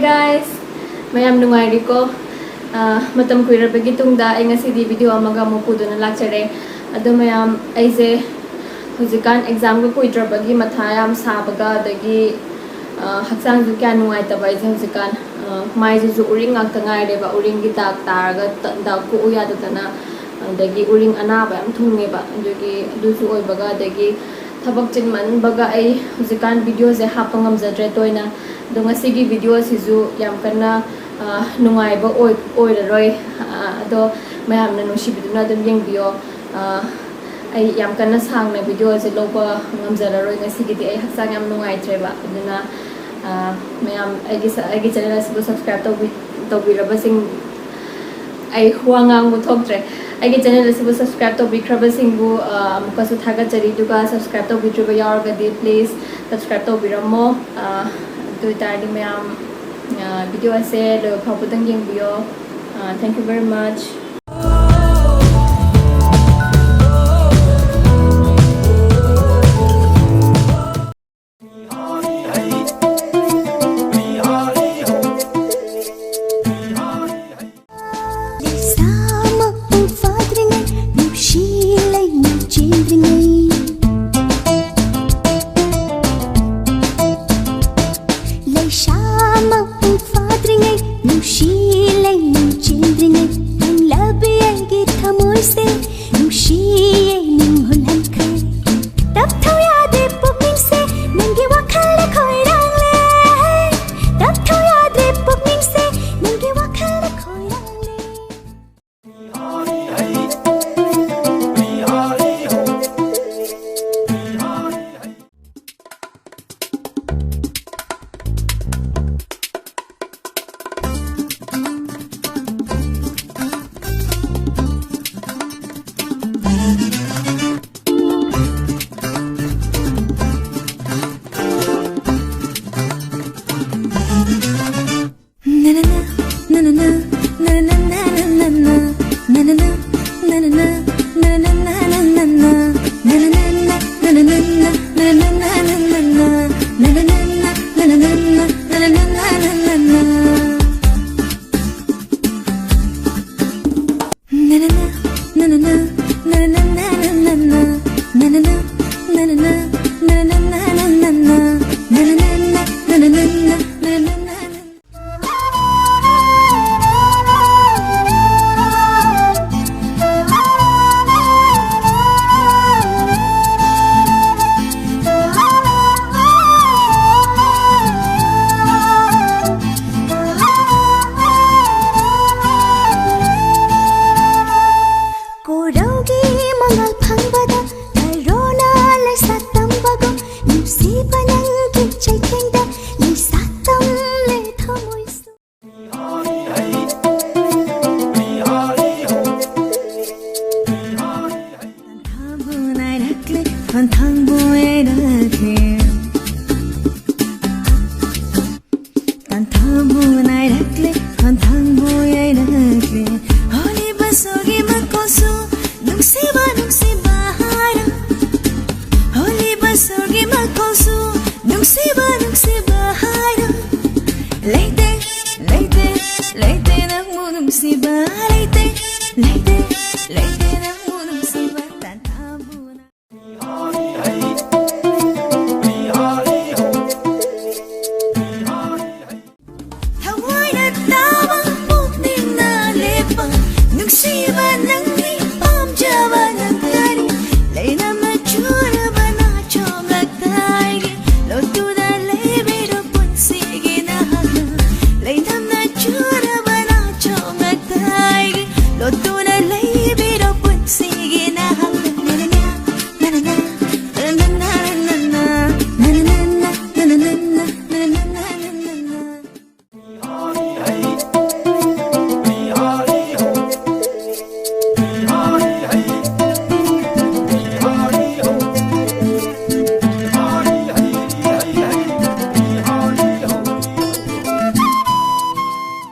guys, mayam nungai ko. Matam kuirabagi tungda ay nga si video amaga mo pudo na lakchare. Ado mayam ay se huzikan exam ko kuirabagi mathayam sabaga dagi haksang ju kya nungai tabay se huzikan mai ju uring ak tangai de ba uring gi tak taraga da ku uya dana dagi uring anaba am thunge ba dagi du su oi baga dagi thabak chin man baga ai huzikan video se hapangam zadre toina donga sigi video sizu yam kana nungai ba oi roi ado mayam na nushi biduna dum yeng bio ai yam kana sang na video se loba ngam zara roi nga sigi di ai haksang yam nungai treba aduna mayam ai gi channel se subscribe to bi raba sing ai huangang mu thok tre ai gi channel se subscribe to bi kraba sing bu amka su thaga chari duga subscribe to bi treba yar ga di please subscribe to bi ramo to tardi mayam video ase lo phaputang yeng bio thank you very much. Leite, leite,